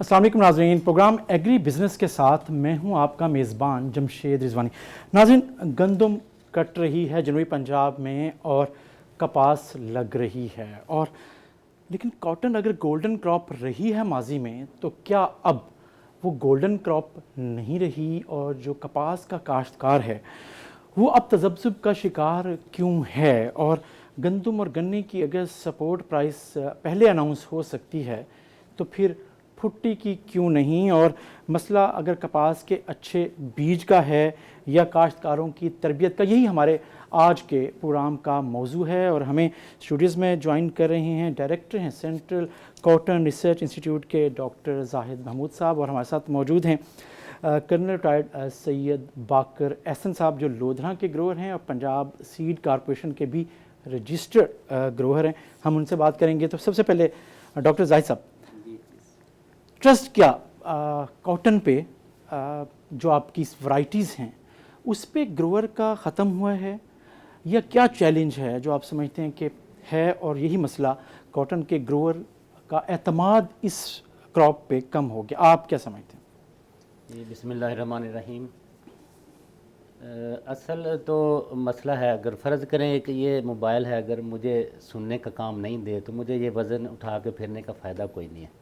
अस्सलाम वालेकुम नाज़रीन, प्रोग्राम एग्री बिज़नेस के साथ मैं हूं आपका मेज़बान जमशेद रिजवानी। नाज़रीन, गंदम कट रही है जनूबी पंजाब में और कपास लग रही है, और लेकिन कॉटन अगर गोल्डन क्रॉप रही है माजी में, तो क्या अब वो गोल्डन क्रॉप नहीं रही, और जो कपास का काश्तकार है वो अब तज़ब्ज़ुब का शिकार क्यों है? और गंदम और गन्ने की अगर सपोर्ट प्राइस पहले अनाउंस हो सकती है तो फिर भुट्टी की क्यों नहीं? और मसला अगर कपास के अच्छे बीज का है या काश्तकारों की तरबियत का, यही हमारे आज के प्रोग्राम का मौजू है। और हमें स्टूडियोज़ में ज्वाइन कर रहे हैं, डायरेक्टर हैं सेंट्रल कॉटन रिसर्च इंस्टीट्यूट के डॉक्टर जाहिद महमूद साहब, और हमारे साथ मौजूद हैं कर्नल रिटायर्ड सैयद बाकर एहसन साहब, जो लोधरा के ग्रोअर हैं और पंजाब सीड कॉरपोरेशन के भी रजिस्टर्ड ग्रोअर हैं। हम उनसे बात करेंगे। तो सबसे पहले डॉक्टर जाहिद साहब, ट्रस्ट क्या कॉटन पे जो आपकी वैराइटीज़ हैं उस पे ग्रोअर का ख़त्म हुआ है, या क्या चैलेंज है जो आप समझते हैं कि है, और यही मसला कॉटन के ग्रोअर का एतमाद इस क्रॉप पे कम हो गया? आप क्या समझते हैं? जी, बिस्मिल्लाहिर्रहमानिर्रहीम। असल तो मसला है, अगर फ़र्ज़ करें कि ये मोबाइल है, अगर मुझे सुनने का काम नहीं दे तो मुझे ये वज़न उठा के फिरने का फ़ायदा कोई नहीं है।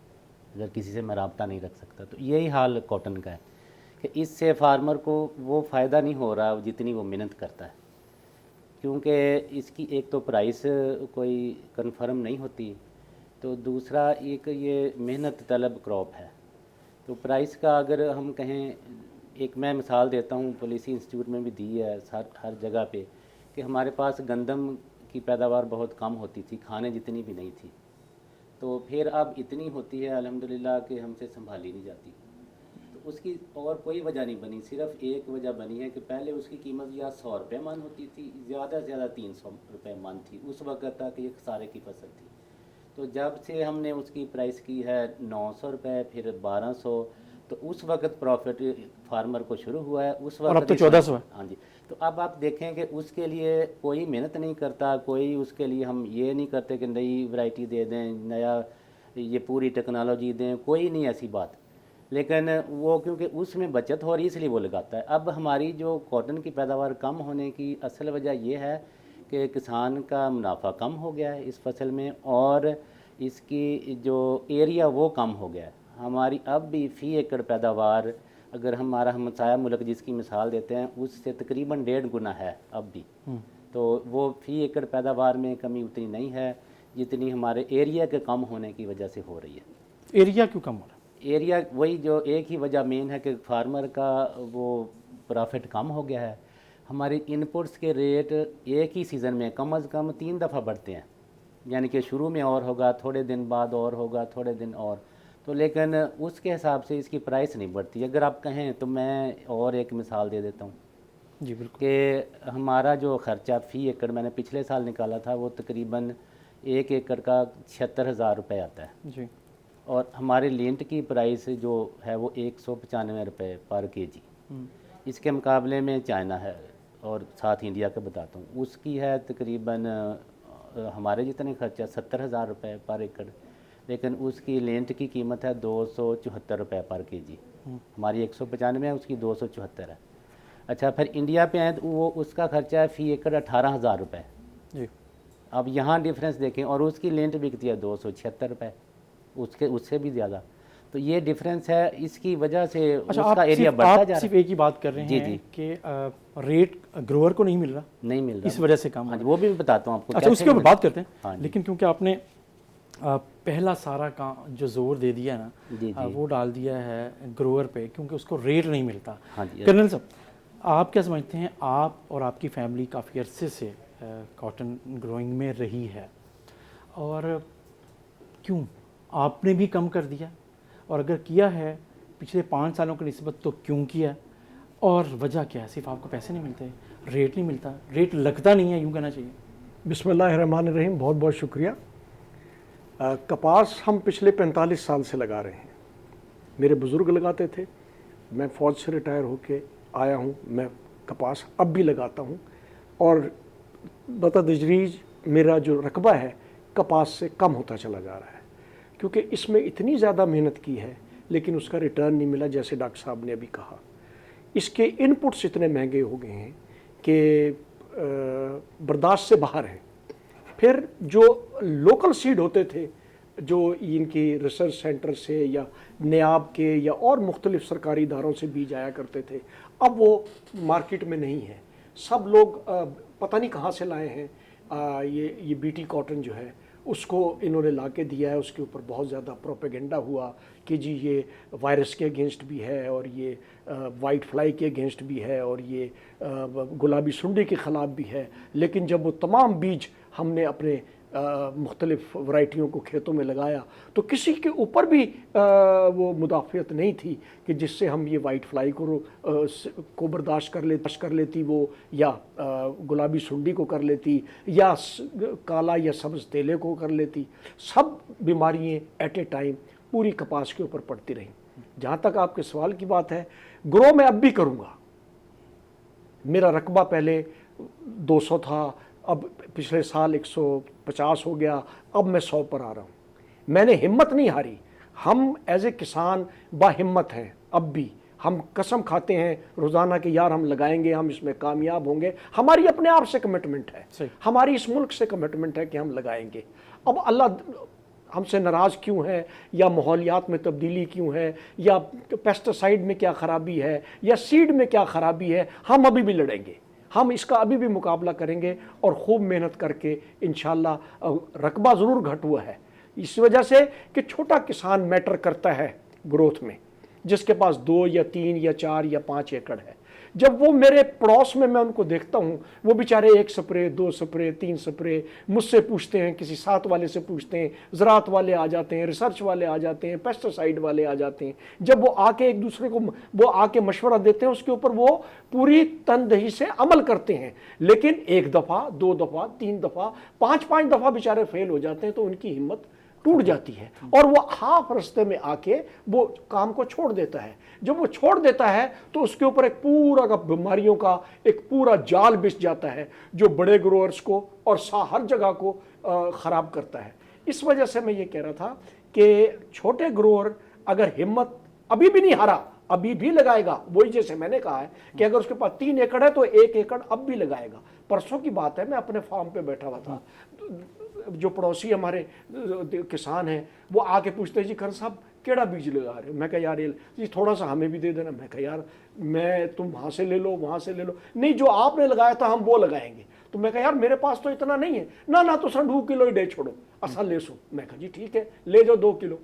अगर किसी से मैं रब्ता नहीं रख सकता, तो यही हाल कॉटन का है कि इससे फार्मर को वो फ़ायदा नहीं हो रहा जितनी वो मेहनत करता है, क्योंकि इसकी एक तो प्राइस कोई कंफर्म नहीं होती, तो दूसरा एक ये मेहनत तलब क्रॉप है। तो प्राइस का अगर हम कहें, एक मैं मिसाल देता हूँ, पॉलिसी इंस्टीट्यूट में भी दी है हर जगह पे, कि हमारे पास गंदम की पैदावार बहुत कम होती थी, खाने जितनी भी नहीं थी, तो फिर अब इतनी होती है अल्हम्दुलिल्लाह कि हमसे संभाली नहीं जाती। तो उसकी और कोई वजह नहीं बनी, सिर्फ एक वजह बनी है कि पहले उसकी कीमत या 100 रुपये मन होती थी, ज़्यादा से ज़्यादा 300 रुपये मन थी, उस वक्त तक ये खसारे की फसल थी। तो जब से हमने उसकी प्राइस की है 900 रुपये, फिर 1200, तो उस वक्त प्रॉफिट फार्मर को शुरू हुआ है। उस वक्त और अब तो 1400 है। हाँ जी। तो अब आप देखें कि उसके लिए कोई मेहनत नहीं करता, कोई उसके लिए हम ये नहीं करते कि नई वैरायटी दे दें, नया ये पूरी टेक्नोलॉजी दें, कोई नहीं ऐसी बात। लेकिन वो क्योंकि उसमें बचत हो रही है इसलिए वो लगाता है। अब हमारी जो कॉटन की पैदावार कम होने की असल वजह ये है कि किसान का मुनाफा कम हो गया है इस फसल में, और इसकी जो एरिया वो कम हो गया है। हमारी अब भी फ़ी एकड़ पैदावार, अगर हमारा हमसाया मुल्क जिसकी मिसाल देते हैं, उससे तकरीबन 1.5 गुना है अब भी। तो वो फ़ी एकड़ पैदावार में कमी उतनी नहीं है जितनी हमारे एरिया के कम होने की वजह से हो रही है। एरिया क्यों कम हो रहा है? एरिया वही जो एक ही वजह मेन है कि फार्मर का वो प्रॉफिट कम हो गया है। हमारी इनपुट्स के रेट एक ही सीज़न में कम से कम 3 दफ़ा बढ़ते हैं, यानी कि शुरू में और होगा, थोड़े दिन बाद और होगा, थोड़े दिन और, तो लेकिन उसके हिसाब से इसकी प्राइस नहीं बढ़ती। अगर आप कहें तो मैं और एक मिसाल दे देता हूँ जी बिल्कुल। कि हमारा जो ख़र्चा फ़ी एकड़ मैंने पिछले साल निकाला था, वो तकरीबन 1 एकड़ का 76,000 रुपये आता है जी। और हमारे लेंट की प्राइस जो है वो 195 रुपये पर केजी। इसके मुकाबले में चाइना है, और साथ इंडिया का बताता हूँ, उसकी है तकरीबन हमारे जितने खर्चा 70,000 रुपये पर एकड़, लेकिन उसकी लेंट की कीमत है 274 रुपये पर केजी। हमारी 195 है, उसकी 274 है। अच्छा, फिर इंडिया पे आए तो वो उसका खर्चा है फ़ी एकड़ 18,000 रुपये जी। अब यहाँ डिफरेंस देखें, और उसकी लेंट बिकती है 276 रुपये, उससे भी ज़्यादा। तो ये डिफरेंस है, इसकी वजह से अच्छा, उसका एरिया बढ़ता जा रहा है। सिर्फ एक ही बात कर रहे हैं कि रेट ग्रोअर को नहीं मिल रहा, नहीं मिल रहा, इस वजह से कम। हाँ जी, वो भी बताता हूँ आपको। अच्छा, उसके ऊपर बात करते हैं। हाँ जी। लेकिन क्योंकि आपने पहला सारा का जो जोर दे दिया है जी ना, जी। वो डाल दिया है ग्रोअर पे, क्योंकि उसको रेट नहीं मिलता। हाँ जी। कर्नल साहब, आप क्या समझते हैं? आप और आपकी फैमिली काफ़ी अरसे से कॉटन ग्रोइंग में रही है, और क्यों आपने भी कम कर दिया, और अगर किया है पिछले 5 सालों की निस्बत तो क्यों किया, और वजह क्या है? सिर्फ आपको पैसे नहीं मिलते, रेट नहीं मिलता, रेट लगता नहीं है, यूँ कहना चाहिए। बिस्मिल्लाहिर्रहमानिर्रहीम, बहुत बहुत शुक्रिया। कपास हम पिछले 45 साल से लगा रहे हैं। मेरे बुज़ुर्ग लगाते थे, मैं फ़ौज से रिटायर होके आया हूँ, मैं कपास अब भी लगाता हूँ, और बतदरीज मेरा जो रकबा है कपास से कम होता चला जा रहा है, क्योंकि इसमें इतनी ज़्यादा मेहनत की है لیکن اس کا ریٹرن نہیں ملا، جیسے ڈاکٹر صاحب نے ابھی کہا۔ اس کے انپٹس اتنے مہنگے ہو گئے ہیں کہ برداشت سے باہر ہیں۔ پھر جو لوکل سیڈ ہوتے تھے جو ان کی ریسرچ سینٹر سے یا نیاب کے یا اور مختلف سرکاری اداروں سے بیج آیا کرتے تھے، اب وہ مارکیٹ میں نہیں ہے۔ سب لوگ پتہ نہیں کہاں سے لائے ہیں۔ یہ بی ٹی کاٹن جو ہے اس کو انہوں نے لا کے دیا ہے، اس کے اوپر بہت زیادہ پروپیگنڈا ہوا کہ جی یہ وائرس کے اگینسٹ بھی ہے اور یہ وائٹ فلائی کے اگینسٹ بھی ہے اور یہ گلابی سنڈی کے خلاف بھی ہے۔ لیکن جب وہ تمام بیج ہم نے اپنے مختلف ورائٹیوں کو کھیتوں میں لگایا تو کسی کے اوپر بھی وہ مدافعت نہیں تھی کہ جس سے ہم یہ وائٹ فلائی کو برداشت کر لیتی وہ، یا گلابی سنڈی کو کر لیتی، یا کالا یا سبز تیلے کو کر لیتی۔ سب بیماریاں ایٹ اے ٹائم پوری کپاس کے اوپر پڑتی رہیں۔ جہاں تک آپ کے سوال کی بات ہے، گرو میں اب بھی کروں گا۔ میرا رقبہ پہلے 200 تھا، اب پچھلے سال 150 ہو گیا، اب میں 100 پر آ رہا ہوں۔ میں نے ہمت نہیں ہاری۔ ہم ایز اے کسان با ہمت ہیں، اب بھی ہم قسم کھاتے ہیں روزانہ کہ یار ہم لگائیں گے، ہم اس میں کامیاب ہوں گے۔ ہماری اپنے آپ سے کمٹمنٹ ہے، ہماری اس ملک سے کمٹمنٹ ہے کہ ہم لگائیں گے۔ اب اللہ ہم سے ناراض کیوں ہے، یا ماحولیات میں تبدیلی کیوں ہے، یا پیسٹیسائیڈ میں کیا خرابی ہے، یا سیڈ میں کیا خرابی ہے، ہم ابھی بھی لڑیں گے، ہم اس کا ابھی بھی مقابلہ کریں گے اور خوب محنت کر کے انشاءاللہ۔ رقبہ ضرور گھٹ ہوا ہے اس وجہ سے کہ چھوٹا کسان میٹر کرتا ہے گروتھ میں، جس کے پاس 2 یا 3 یا 4 یا 5 ایکڑ ہے۔ جب وہ میرے پڑوس میں ان کو دیکھتا ہوں، وہ بیچارے 1 سپرے 2 سپرے 3 سپرے مجھ سے پوچھتے ہیں، کسی ساتھ والے سے پوچھتے ہیں، زراعت والے آ جاتے ہیں، ریسرچ والے آ جاتے ہیں، پیسٹیسائیڈ والے آ جاتے ہیں۔ جب وہ آ کے ایک دوسرے کو وہ آ کے مشورہ دیتے ہیں، اس کے اوپر وہ پوری تندہی سے عمل کرتے ہیں۔ لیکن 1 دفعہ 2 دفعہ 3 دفعہ 5 دفعہ بیچارے فیل ہو جاتے ہیں تو ان کی ہمت ٹوٹ جاتی ہے اور وہ ہاف رستے میں آ کے وہ کام کو چھوڑ دیتا ہے۔ جب وہ چھوڑ دیتا ہے تو اس کے اوپر ایک پورا کا بیماریوں کا ایک پورا جال بچ جاتا ہے جو بڑے گروورز کو اور ہر جگہ کو خراب کرتا ہے۔ اس وجہ سے میں یہ کہہ رہا تھا کہ چھوٹے گروور اگر ہمت ابھی بھی نہیں ہارا، ابھی بھی لگائے گا، وہی جیسے میں نے کہا ہے کہ اگر اس کے پاس 3 ایکڑ ہے تو 1 ایکڑ اب بھی لگائے گا۔ پرسوں کی بات ہے، میں اپنے فارم پہ بیٹھا ہوا تھا، جو پڑوسی ہمارے کسان ہیں وہ آ کے پوچھتے ہیں جی خان صاحب کیڑا بیج لگا رہے ہو؟ میں کہا یار جی تھوڑا سا ہمیں بھی دے دینا۔ میں کہا یار میں تم وہاں سے لے لو وہاں سے لے لو، نہیں جو آپ نے لگایا تھا ہم وہ لگائیں گے۔ تو میں کہا یار میرے پاس تو اتنا نہیں ہے، نہ تو سن 2 کلو ہی ڈے چھوڑو اصل لے سو۔ میں کہا جی ٹھیک ہے لے جاؤ 2 کلو۔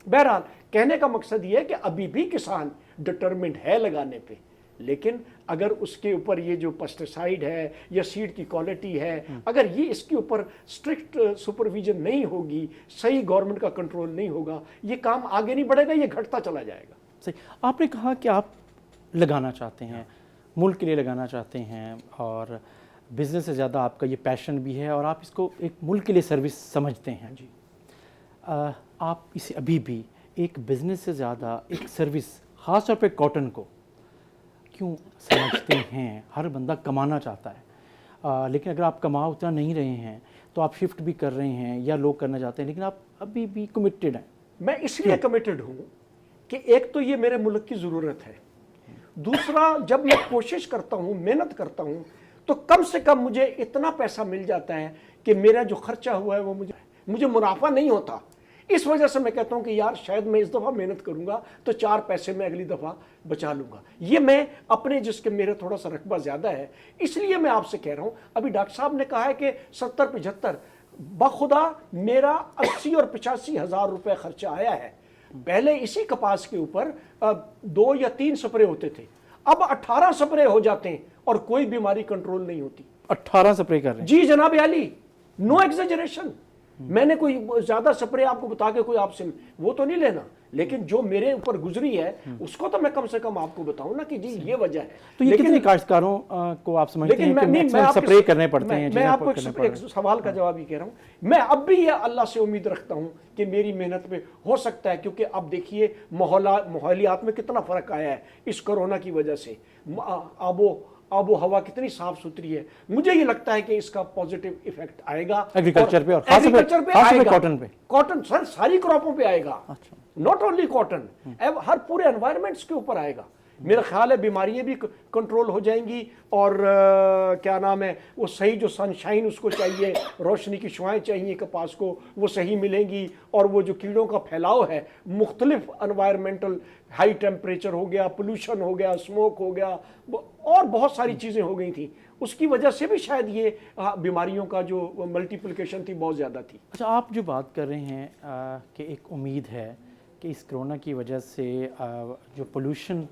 بہرحال کہنے کا مقصد یہ ہے کہ ابھی بھی کسان ڈٹرمنٹ ہے لگانے پہ، لیکن اگر اس کے اوپر یہ جو پیسٹیسائیڈ ہے یا سیڈ کی کوالٹی ہے، اگر یہ اس کے اوپر اسٹرکٹ سپرویژن نہیں ہوگی، صحیح گورنمنٹ کا کنٹرول نہیں ہوگا، یہ کام آگے نہیں بڑھے گا، یہ گھٹتا چلا جائے گا۔ صحیح، آپ نے کہا کہ آپ لگانا چاہتے ہیں، ملک کے لیے لگانا چاہتے ہیں، اور بزنس سے زیادہ آپ کا یہ پیشن بھی ہے اور آپ اس کو ایک ملک کے لیے سروس سمجھتے ہیں۔ جی آپ اسے ابھی بھی ایک بزنس سے زیادہ ایک سروس، خاص طور پہ کاٹن کو کیوں سمجھتے ہیں؟ ہر بندہ کمانا چاہتا ہے، لیکن اگر آپ کما اتنا نہیں رہے ہیں تو آپ شفٹ بھی کر رہے ہیں یا لوگ کرنا چاہتے ہیں، لیکن آپ ابھی بھی کمیٹڈ ہیں۔ میں اس لیے کمیٹڈ ہوں کہ ایک تو یہ میرے ملک کی ضرورت ہے، دوسرا جب میں کوشش کرتا ہوں محنت کرتا ہوں تو کم سے کم مجھے اتنا پیسہ مل جاتا ہے کہ میرا جو خرچہ ہوا ہے وہ مجھے منافع نہیں ہوتا۔ اس وجہ سے میں کہتا ہوں کہ یار شاید میں اس دفعہ محنت کروں گا تو 4 پیسے میں اگلی دفعہ بچا لوں گا۔ یہ میں اپنے جس کے میرا تھوڑا سا رقبہ زیادہ ہے اس لیے میں آپ سے کہہ رہا ہوں۔ ابھی ڈاکٹر صاحب نے کہا ہے کہ 70-75، بخدا میرا 80 اور 85 ہزار روپے خرچہ آیا ہے۔ پہلے اسی کپاس کے اوپر 2 یا 3 سپرے ہوتے تھے، اب 18 سپرے ہو جاتے ہیں اور کوئی بیماری کنٹرول نہیں ہوتی۔ 18 سپرے کر رہے ہیں؟ جی جناب عالی، نو ایگزیجریشن۔ میں نے کوئی زیادہ سپرے آپ کو بتا کے کوئی آپ سے وہ تو نہیں لینا، لیکن جو میرے اوپر گزری ہے اس کو تو میں کم سے کم آپ کو بتاؤں نا کہ جی یہ وجہ ہے۔ تو یہ کتنے کاشتکاروں کو آپ سمجھتے ہیں کہ میکسیمم سپرے کرنے پڑتے ہیں؟ میں آپ کو ایک سوال کا جواب ہی کہہ رہا ہوں، میں اب بھی یہ اللہ سے امید رکھتا ہوں کہ میری محنت پہ ہو سکتا ہے، کیونکہ اب دیکھیے ماحولیات میں کتنا فرق آیا ہے اس کورونا کی وجہ سے۔ आबो हवा कितनी साफ सुथरी है, मुझे ये लगता है कि इसका पॉजिटिव इफेक्ट आएगा एग्रीकल्चर पे और खास तौर पे- एग्रीकल्चर पे खास तौर पे आएगा, कॉटन पे। कॉटन सर सारी क्रॉपों पे आएगा, अच्छा। नॉट ओनली कॉटन, हर पूरे एनवायरमेंट्स के ऊपर आएगा। मेरा ख्याल है बीमारियां भी कंट्रोल हो जाएंगी और क्या नाम है वो सही जो सनशाइन उसको चाहिए, रोशनी की शुआएं चाहिए कपास को, वो सही मिलेंगी। और वो जो कीड़ों का फैलाव है मुख्तलिफ एनवायरमेंटल, हाई टेम्परेचर हो गया, पोल्यूशन हो गया, स्मोक हो गया और बहुत सारी चीज़ें हो गई थी, उसकी वजह से भी शायद ये बीमारियों का जो मल्टीप्लिकेशन थी बहुत ज़्यादा थी। अच्छा, आप जो बात कर रहे हैं कि एक उम्मीद है कि इस कोरोना की वजह से जो पोल्यूशन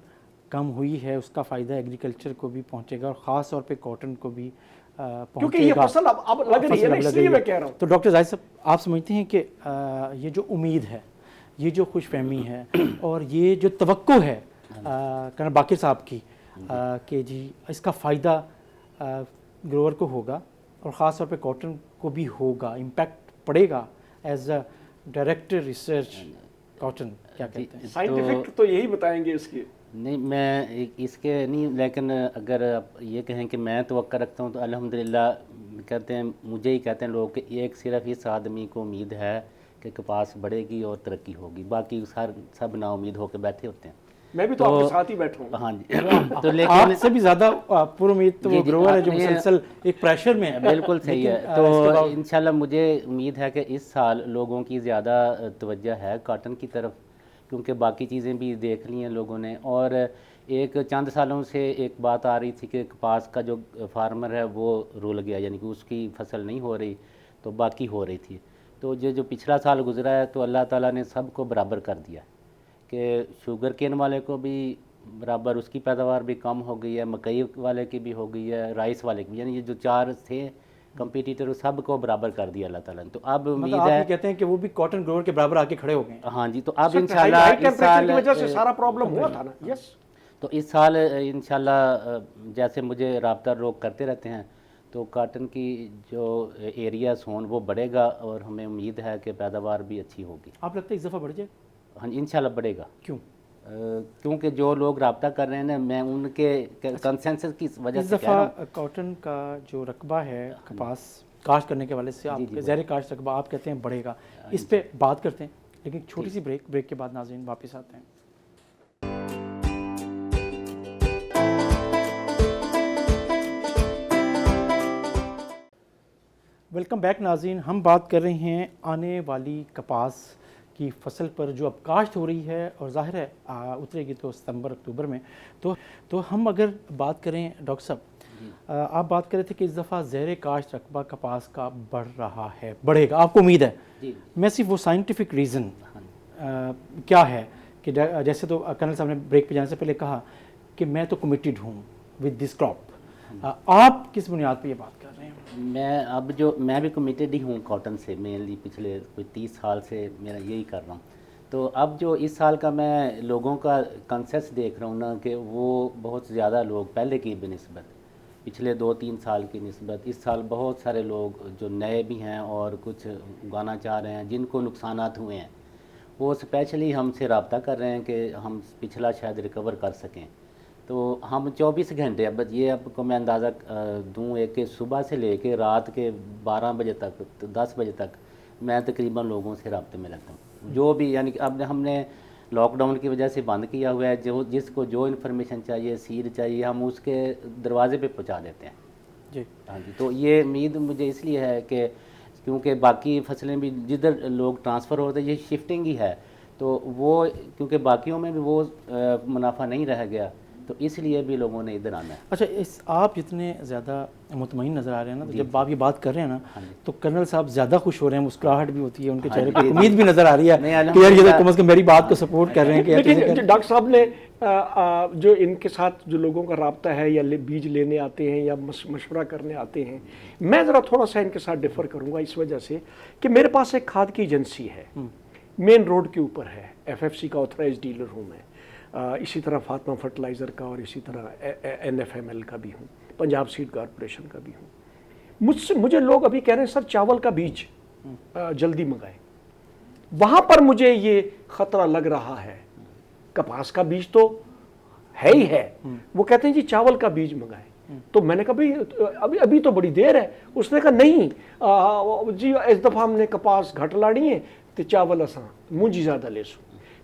कम हुई है उसका फ़ायदा एग्रीकल्चर को भी पहुंचेगा और ख़ास तौर पे कॉटन को भी पहुंचेगा, क्योंकि ये फसल अब लग रही है ना, इसलिए मैं कह रहा हूँ। तो डॉक्टर जाहिद साहब, आप समझते हैं कि ये जो उम्मीद है, ये जो खुशफहमी है और ये जो तवक्को है कर्नल बाकिर साहब की कि जी इसका फ़ायदा ग्रोअर को होगा और ख़ास तौर पे कॉटन को भी होगा, इम्पैक्ट पड़ेगा as a director research cotton, क्या कहते हैं? साइंटिफिक तो यही बताएंगे इसके। नहीं, मैं इसके नहीं, लेकिन अगर आप ये कहें कि मैं तवक्का रखता हूँ तो अल्हम्दुलिल्लाह कहते हैं, मुझे ही कहते हैं लोग कि एक सिर्फ इस आदमी को उम्मीद है कि कपास बढ़ेगी और तरक्की होगी, बाकी सब ना उम्मीद होकर बैठे होते हैं। मैं भी तो आपके साथ ही बैठा हूँ। हाँ जी। तो लेकिन आपसे भी ज़्यादा पूरी उम्मीद तो वो ग्रोअर है जो ये- मुसलसल एक प्रेशर में है। बिल्कुल सही है। लेकिन, तो इंशाल्लाह मुझे उम्मीद है कि इस साल लोगों की ज़्यादा तवज्जो है कॉटन की तरफ, क्योंकि बाकी चीज़ें भी देख ली हैं लोगों ने। और एक चंद सालों से एक बात आ रही थी कि कपास का जो फार्मर है वो रुल गया, यानी कि उसकी फसल नहीं हो रही तो बाकी हो रही थी। तो जो पिछला साल गुजरा है तो अल्लाह ताला ने सबको बराबर कर दिया कि शुगर केन वाले को भी बराबर, उसकी पैदावार भी कम हो गई है, मकई वाले की भी हो गई है, राइस वाले की भी, यानी ये जो चार थे कंपटीटर सबको बराबर कर दिया अल्लाह ताला ने। तो अब उम्मीद मतलब आप है, ये कहते हैं कि वो भी कॉटन ग्रोअर के बराबर आके खड़े हो गए हैं। हाँ जी, तो अब हाई इंशाल्लाह इस टेम्परेचर साल की वजह से सारा प्रॉब्लम हुआ था ना। यस, तो इस साल इंशाल्लाह जैसे मुझे राब्ता लोग करते रहते हैं तो कॉटन की जो एरिया सोन वो बढ़ेगा और हमें उम्मीद है कि पैदावार भी अच्छी होगी। आप लगता है इस दफ़ा बढ़ जाएगा? हाँ जी, इंशाल्लाह बढ़ेगा। क्यों? क्योंकि जो लोग राब्ता कर रहे हैं ना, मैं उनके कंसेंसस की वजह इस से कह रहा हूँ। दफ़ा कॉटन का जो रकबा है कपास काश्त करने के वाले से, आप ज़ैर काश्त रकबा आप कहते हैं बढ़ेगा, इस पे बात करते हैं, लेकिन छोटी सी ब्रेक के बाद नाज़रीन वापस आते हैं। वेलकम बैक नाज़रीन, हम बात कर रहे हैं आने वाली कपास की फसल पर जो अब काश्त हो रही है और ज़ाहिर है उतरेगी तो सितंबर अक्टूबर में। तो हम अगर बात करें डॉक्टर साहब, आप बात कर रहे थे कि इस दफ़ा ज़ेर काश्त रकबा कपास का बढ़ रहा है, बढ़ेगा, आपको उम्मीद है? जी। मैं सिर्फ वो साइंटिफिक रीज़न क्या है कि जैसे तो कर्नल साहब ने ब्रेक पे जाने से पहले कहा कि मैं तो कमिटेड हूँ विद दिस क्रॉप, आप किस बुनियाद पे ये बात कर रहे हैं? मैं भी कमिटेड ही हूँ कॉटन से, मेनली पिछले कोई 30 साल से मेरा यही कर रहा हूँ। तो अब जो इस साल का मैं लोगों का कंसेंसस देख रहा हूँ ना, कि वो बहुत ज़्यादा लोग पहले की बनिस्बत, पिछले 2-3 साल की निस्बत इस साल बहुत सारे लोग जो नए भी हैं और कुछ उगाना चाह रहे हैं, जिनको नुकसानात हुए हैं, वो स्पेशली हमसे रब्ता कर रहे हैं कि हम पिछला शायद रिकवर कर सकें। तो हम 24 घंटे, अब ये आपको मैं अंदाज़ा दूँ एक कि सुबह से लेके रात के 12 बजे तक, तो 10 बजे तक मैं तकरीबन लोगों से रब्ते में लगता हूँ, जो भी, यानी कि अब हमने लॉकडाउन की वजह से बंद किया हुआ है, जो जिसको जो इन्फॉर्मेशन चाहिए, सीड चाहिए, हम उसके दरवाजे पे पहुंचा देते हैं जी। हाँ जी। तो ये उम्मीद मुझे इसलिए है कि क्योंकि बाकी फसलें भी जिधर लोग ट्रांसफ़र होते हैं, ये शिफ्टिंग ही है, तो वो क्योंकि बाकियों में भी वो मुनाफा नहीं रह गया, तो इसलिए भी लोगों ने इधर आना है। अच्छा, आप जितने ज़्यादा मुतमईन नज़र आ रहे हैं ना, तो जब आप ये बात कर रहे हैं ना, तो कर्नल साहब ज़्यादा खुश हो रहे हैं, मुस्कुराहट भी होती है उनके चेहरे पे, उम्मीद भी नज़र आ रही है कि यार ये तो कम से कम मेरी बात को सपोर्ट कर रहे हैं। कि लेकिन डॉक्टर साहब ने जो इनके साथ जो लोगों का राब्ता है या बीज लेने आते हैं या मशवरा करने आते हैं, मैं ज़रा थोड़ा सा इनके साथ डिफ़र करूँगा इस वजह से कि मेरे पास एक खाद की एजेंसी है, मेन रोड के ऊपर है, FFC का ऑथराइज डीलर हूँ मैं, इसी तरह फातिमा फर्टिलाइज़र का और इसी तरह NFML का भी हूँ, पंजाब सीड कॉरपोरेशन का भी हूँ। मुझे लोग अभी कह रहे हैं सर चावल का बीज जल्दी मंगाए, वहाँ पर मुझे ये ख़तरा लग रहा है। कपास का बीज तो है ही है, वो कहते हैं जी चावल का बीज मंगाए। تو میں نے کہا بھئی ابھی تو بڑی دیر ہے. اس نے کہا نہیں جی اس دفعہ ہم نے کپاس گھٹ لاڑی ہیں تو چاول اساں مونجی زیادہ لے سو.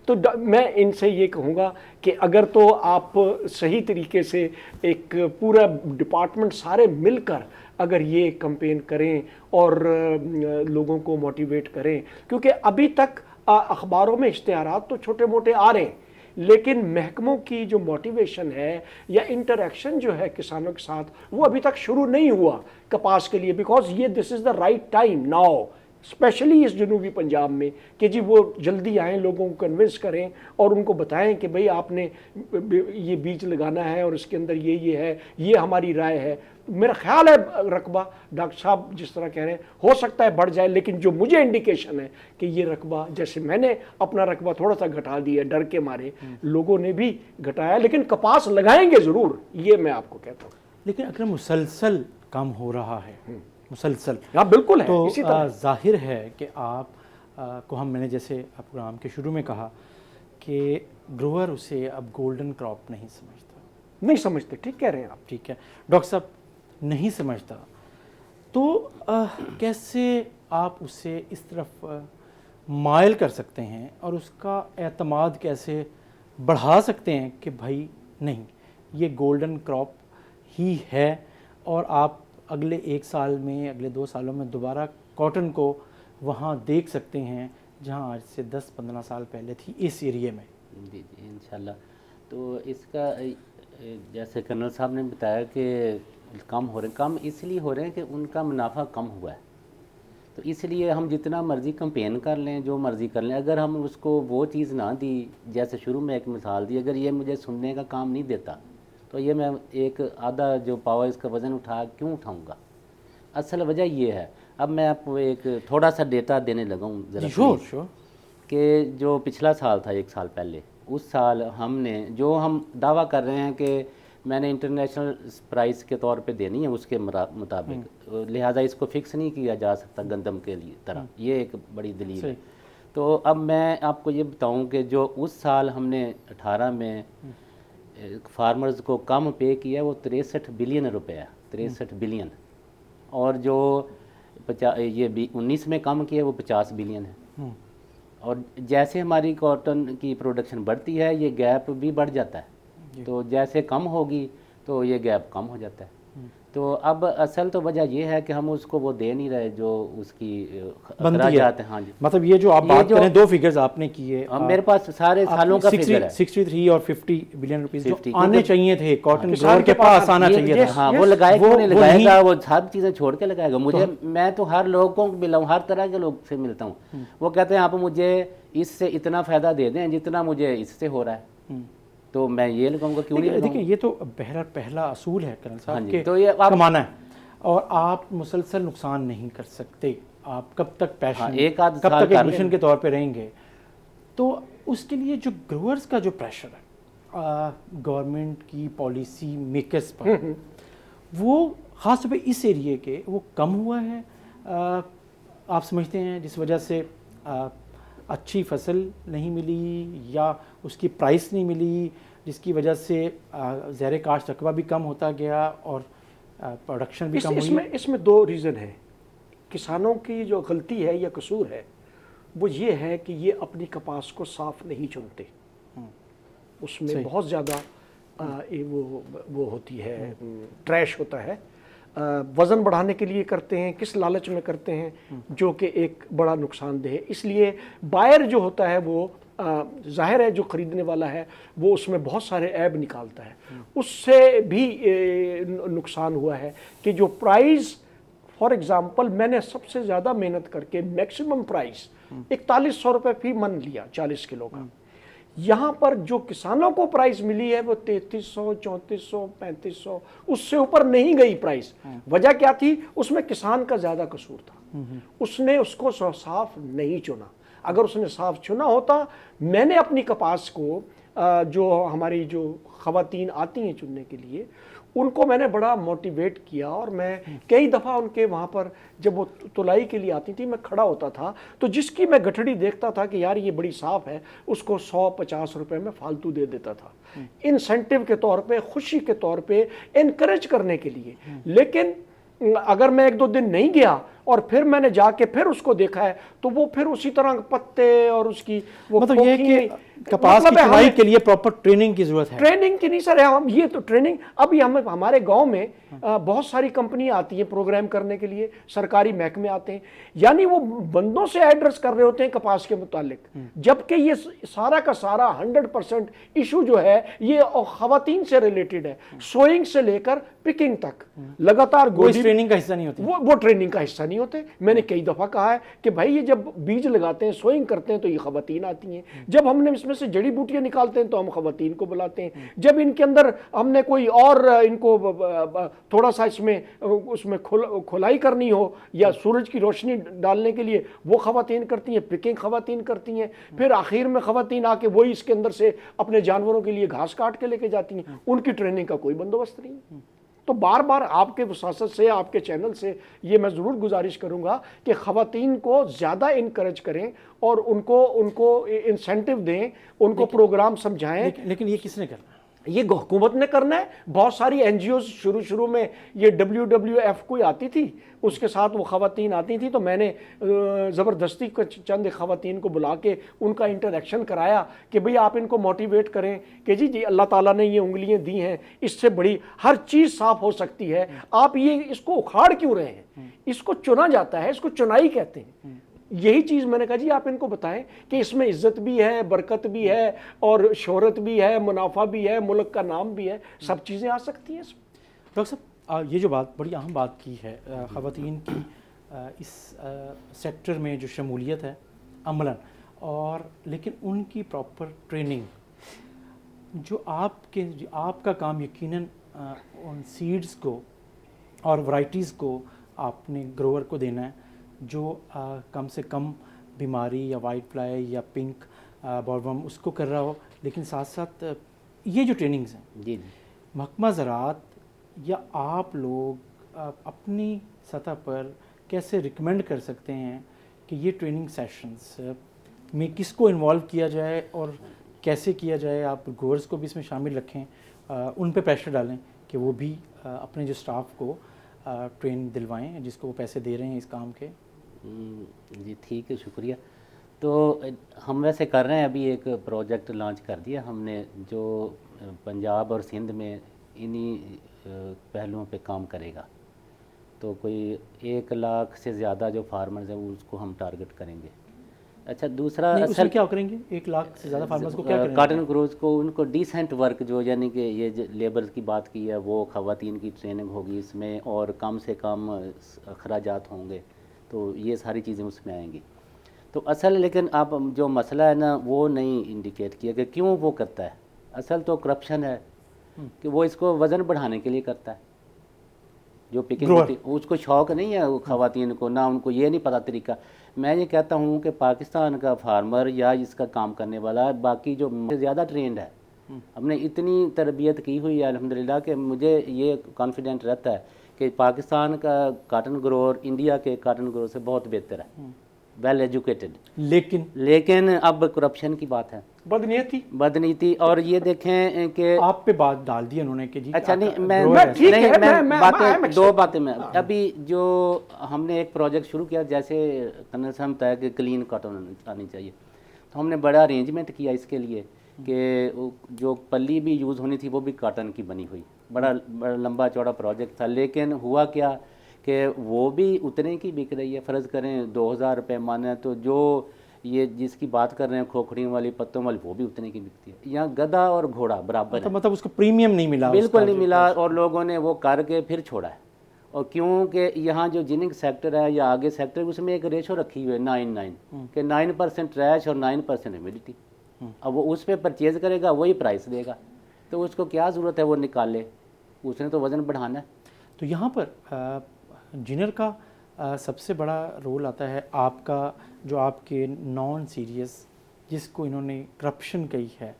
تو میں ان سے یہ کہوں گا کہ اگر تو آپ صحیح طریقے سے ایک پورا ڈپارٹمنٹ سارے مل کر اگر یہ کمپین کریں اور لوگوں کو موٹیویٹ کریں, کیونکہ ابھی تک اخباروں میں اشتہارات تو چھوٹے موٹے آ رہے ہیں, لیکن محکموں کی جو موٹیویشن ہے یا انٹریکشن جو ہے کسانوں کے ساتھ وہ ابھی تک شروع نہیں ہوا کپاس کے لیے, بیکاز یہ this is the right time now, especially اس جنوبی پنجاب میں, کہ جی وہ جلدی آئیں, لوگوں کو کنونس کریں اور ان کو بتائیں کہ بھئی آپ نے یہ بیج لگانا ہے اور اس کے اندر یہ ہے, یہ ہماری رائے ہے. میرا خیال ہے رقبہ ڈاکٹر صاحب جس طرح کہہ رہے ہیں ہو سکتا ہے بڑھ جائے, لیکن جو مجھے انڈیکیشن ہے کہ یہ رقبہ, جیسے میں نے اپنا رقبہ تھوڑا سا گھٹا دیا ڈر کے مارے, لوگوں نے بھی گھٹایا, لیکن کپاس لگائیں گے ضرور, یہ میں آپ کو کہتا ہوں. لیکن اگر مسلسل کم ہو رہا ہے, مسلسل, ہاں بالکل ہے, تو اسی طرح ظاہر ہے کہ آپ کو میں نے جیسے پروگرام کے شروع میں کہا کہ گروور اسے اب گولڈن کراپ نہیں سمجھتا. نہیں سمجھتے, ٹھیک کہہ رہے ہیں آپ. ٹھیک ہے ڈاکٹر صاحب, نہیں سمجھتا, تو کیسے آپ اسے اس طرف مائل کر سکتے ہیں اور اس کا اعتماد کیسے بڑھا سکتے ہیں کہ بھائی نہیں یہ گولڈن کراپ ہی ہے, اور آپ اگلے 1 سال میں, اگلے 2 سالوں میں دوبارہ کاٹن کو وہاں دیکھ سکتے ہیں جہاں آج سے 10-15 سال پہلے تھی اس ایریے میں. جی جی انشاءاللہ. تو اس کا جیسے کرنل صاحب نے بتایا کہ کم ہو رہے ہیں, کم اس لیے ہو رہے ہیں کہ ان کا منافع کم ہوا ہے, تو اس لیے ہم جتنا مرضی کمپین کر لیں, جو مرضی کر لیں, اگر ہم اس کو وہ چیز نہ دی, جیسے شروع میں ایک مثال دی, اگر یہ مجھے سننے کا کام نہیں دیتا تو یہ میں ایک آدھا جو پاوا اس کا وزن کیوں اٹھاؤں گا. اصل وجہ یہ ہے, اب میں آپ کو ایک تھوڑا سا ڈیٹا دینے لگا ہوں ذرا, شور کہ جو پچھلا سال تھا 1 سال پہلے, اس سال ہم نے جو ہم دعویٰ کر رہے ہیں کہ میں نے انٹرنیشنل پرائس کے طور پہ دینی ہے اس کے مطابق, لہٰذا اس کو فکس نہیں کیا جا سکتا گندم کے لیے طرح, یہ ایک بڑی دلیل ہے. تو اب میں آپ کو یہ بتاؤں کہ جو اس سال ہم نے 18 میں فارمرز کو کم پے کیا وہ 63 بلین روپے ہے, 63 بلین, اور جو یہ 19 میں کم کیا وہ 50 بلین ہے. اور جیسے ہماری کاٹن کی پروڈکشن بڑھتی ہے یہ گیپ بھی بڑھ جاتا ہے, تو جیسے کم ہوگی تو یہ گیپ کم ہو جاتا ہے. تو اب اصل تو وجہ یہ ہے کہ ہم اس کو وہ دے نہیں رہے جو اس کی اخراجات ہیں. ہاں جی, مطلب یہ جو آپ بات کریں 2 فگرز آپ نے کیے, میرے پاس سارے سالوں کا فگر ہے, 63 اور 50 بلین روپیز جو آنے چاہیے تھے کاٹن گروور کے پاس آنا چاہیے تھا. ہاں وہ لگائے کیوں نہیں لگائے گا, وہ سب چیزیں چھوڑ کے لگائے گا. مجھے میں تو ہر لوگوں کو ملا ہوں, ہر طرح کے لوگ سے ملتا ہوں, وہ کہتے ہیں آپ مجھے اس سے اتنا فائدہ دے دیں جتنا مجھے اس سے ہو رہا ہے. تو میں یہ لگاؤں گا کیوں نہیں. دیکھیں یہ تو پہلا اصول ہے کرنل صاحب کہ تو یہ کمانا ہے, اور آپ مسلسل نقصان نہیں کر سکتے. آپ کب تک پیشن, کب تک ایک مشن کے طور پہ رہیں گے. تو اس کے لیے جو گروورز کا جو پریشر ہے گورنمنٹ کی پالیسی میکرز پر, وہ خاص طور پہ اس ایریے کے وہ کم ہوا ہے آپ سمجھتے ہیں, جس وجہ سے اچھی فصل نہیں ملی یا اس کی پرائس نہیں ملی, جس کی وجہ سے زیر کاشت رقبہ بھی کم ہوتا گیا اور پروڈکشن بھی کم ہوئی. اس میں 2 ریزن ہیں. کسانوں کی جو غلطی ہے یا قصور ہے وہ یہ ہے کہ یہ اپنی کپاس کو صاف نہیں چنتے, اس میں بہت زیادہ وہ ہوتی ہے, ٹریش ہوتا ہے. وزن بڑھانے کے لیے کرتے ہیں, کس لالچ میں کرتے ہیں, جو کہ ایک بڑا نقصان دہ ہے. اس لیے بائر جو ہوتا ہے وہ ظاہر ہے جو خریدنے والا ہے وہ اس میں بہت سارے عیب نکالتا ہے. اس سے بھی نقصان ہوا ہے کہ جو پرائز, فار ایگزامپل میں نے سب سے زیادہ محنت کر کے میکسیمم پرائز 4100 روپے فی من لیا 40 کلو کا. یہاں پر جو کسانوں کو پرائز ملی ہے وہ 3300 3400 3500, اس سے اوپر نہیں گئی پرائز. وجہ کیا تھی؟ اس میں کسان کا زیادہ قصور تھا, اس نے اس کو صاف نہیں چنا. اگر اس نے صاف چنا ہوتا, میں نے اپنی کپاس کو जो हमारी जो ख़वातीन आती हैं चुनने के लिए, उनको मैंने बड़ा मोटिवेट किया और मैं कई दफ़ा उनके वहाँ पर जब वो तुलाई के लिए आती थी मैं खड़ा होता था, तो जिसकी मैं गठड़ी देखता था कि यार ये बड़ी साफ़ है, उसको 100-50 रुपए में फालतू दे देता था, इंसेंटिव के तौर पे, खुशी के तौर पे, इनकरेज करने के लिए। लेकिन अगर मैं 1-2 दिन नहीं गया और फिर मैंने जाके फिर उसको देखा है, तो वो फिर उसी तरह पत्ते और उसकी वो मतलब ये खोखी, कि कपास की मतलब है चुनाई हमें के लिए प्रॉपर ट्रेनिंग की जरूरत है। ट्रेनिंग की नहीं सर, हम ये तो ट्रेनिंग अभी हमारे गांव में बहुत सारी कंपनियां आती हैं प्रोग्राम करने के लिए, सरकारी महकमे आते हैं, यानी वो बंदों से एड्रेस कर रहे होते हैं कपास के मुतालिक, जबकि ये सारा का सारा 100% इशू जो है ये खवातीन से रिलेटेड है, सोइंग से लेकर पिकिंग तक लगातार वो इस ट्रेनिंग का हिस्सा नहीं होती। वो ट्रेनिंग का हिस्सा नहीं होते। मैंने कई दफ़ा कहा है कि भाई ये जब बीज लगाते हैं, सोइंग करते हैं, तो ये खवातीन आती हैं, जब हमने इसमें से जड़ी बूटियां निकालते हैं तो हम खवातीन को बुलाते हैं, जब इनके अंदर हमने कोई और इनको थोड़ा सा उसमें खुलाई करनी हो या सूरज की रोशनी डालने के लिए, वो खवातीन करती हैं, पिकिंग खवातीन करती हैं, फिर आखिर में खवातीन आके वही इसके अंदर से अपने जानवरों के लिए घास काट के लेके जाती हैं। उनकी ट्रेनिंग का कोई बंदोबस्त नहीं है। तो बार बार आपके वसासत से, आपके चैनल से ये मैं ज़रूर गुजारिश करूंगा कि ख़वातीन को ज़्यादा इनकरेज करें और उनको इंसेंटिव दें, उनको प्रोग्राम समझाएं। लेकिन ये किसने करना है? ये हुकूमत ने करना है। बहुत सारी NGOs शुरू में ये WWF कोई आती थी, उसके साथ वो ख़वातीन आती थी, तो मैंने ज़बरदस्ती चंद ख़वातीन को बुला के उनका इंटरेक्शन कराया कि भाई आप इनको मोटिवेट करें कि जी अल्लाह ताला ने ये उंगलियां दी हैं, इससे बड़ी हर चीज़ साफ़ हो सकती है, आप ये इसको उखाड़ क्यों रहे हैं, इसको चुना जाता है, इसको चुनाई कहते हैं। यही चीज़ मैंने कहा जी आप इनको बताएं कि इसमें इज्जत भी है, बरकत भी है और शोहरत भी है, मुनाफा भी है, मुल्क का नाम भी है, सब चीज़ें आ सकती हैं इसमें। डॉक्टर साहब, ये जो बात बड़ी अहम बात की है, ख़वातीन की इस सेक्टर में जो शमूलियत है अमलन, और लेकिन उनकी प्रॉपर ट्रेनिंग, जो आपका काम यकीनन उन सीड्स को और वैरायटीज़ को आपने ग्रोअर को देना है जो कम से कम बीमारी या वाइट फ्लाई या पिंक बॉलवर्म उसको कर रहा हो, लेकिन साथ साथ ये जो ट्रेनिंग्स हैं जी महकमा ज़राअत या आप लोग अपनी सतह पर कैसे रिकमेंड कर सकते हैं कि ये ट्रेनिंग सेशंस में किसको इन्वॉल्व किया जाए और कैसे किया जाए? आप ग्रोअर्स को भी इसमें शामिल रखें, उन पे प्रेशर डालें कि वो भी अपने जो स्टाफ को ट्रेन दिलवाएं जिसको वो पैसे दे रहे हैं इस काम के। जी ठीक है, शुक्रिया। तो हम वैसे कर रहे हैं, अभी एक प्रोजेक्ट लॉन्च कर दिया हमने जो पंजाब और सिंध में इन्हीं पहलुओं पे काम करेगा। तो कोई 1 लाख से ज़्यादा जो फार्मर्स हैं उसको हम टारगेट करेंगे। अच्छा, दूसरा असल क्या करेंगे? 1 लाख से ज़्यादा फार्मर्स को क्या करेंगे? कॉटन ग्रोज को उनको डिसेंट वर्क, जो यानी कि ये लेबर की बात की है, वो ख़वातीन की ट्रेनिंग होगी इसमें और कम से कम अखराजात होंगे, तो ये सारी चीज़ें उसमें आएंगी। तो असल लेकिन आप जो मसला है ना वो नहीं इंडिकेट किया कि क्यों वो करता है। असल तो करप्शन है कि वो इसको वज़न बढ़ाने के लिए करता है। जो पिकिंग होती उसको शौक़ नहीं है वो ख़वातीन को, ना उनको ये नहीं पता तरीका। मैं ये कहता हूँ कि पाकिस्तान का फार्मर या इसका काम करने वाला बाकी जो ज़्यादा ट्रेंड है, हमने इतनी तरबियत की हुई है अल्हम्दुलिल्लाह कि मुझे ये कॉन्फिडेंट रहता है कि पाकिस्तान का कॉटन ग्रोअर इंडिया के कॉटन ग्रोअर से बहुत बेहतर है, वेल एजुकेटेड। लेकिन अब करप्शन की बात है, बदनीति। और ये देखें कि आप पे बात डाल दी उन्होंने कि जी अच्छा नहीं, मैं बातें दो बातें में अभी जो हमने एक प्रोजेक्ट शुरू किया, जैसे कर्नल साहब बताया कि क्लीन कॉटन आनी चाहिए, तो हमने बड़ा अरेंजमेंट किया इसके लिए कि जो पल्ली भी यूज़ होनी थी वो भी कॉटन की बनी हुई, बड़ा लंबा चौड़ा प्रोजेक्ट था। लेकिन हुआ क्या कि वो भी उतने की बिक रही है। फ़र्ज़ करें 2000 रुपये माने, तो जो ये जिसकी बात कर रहे हैं खोखड़ियों वाली, पत्तों वाली, वो भी उतने की बिकती है। यहाँ गधा और घोड़ा बराबर है, मतलब उसको प्रीमियम नहीं मिला, बिल्कुल नहीं मिला, और लोगों ने वो करके फिर छोड़ा है। और क्योंकि यहाँ जो जिनिंग सेक्टर है या आगे सेक्टर, उसमें एक रेशो रखी हुई है 9-9 कि 9% ट्रैश और 9% ह्यूमिडिटी। अब वो उस पर परचेज़ करेगा, वही प्राइस देगा, तो उसको क्या ज़रूरत है वो निकाले, उसने तो वज़न बढ़ाना है। तो यहाँ पर जिनर का सबसे बड़ा रोल आता है आपका, जो आपके नॉन सीरियस जिसको इन्होंने करप्शन कही है,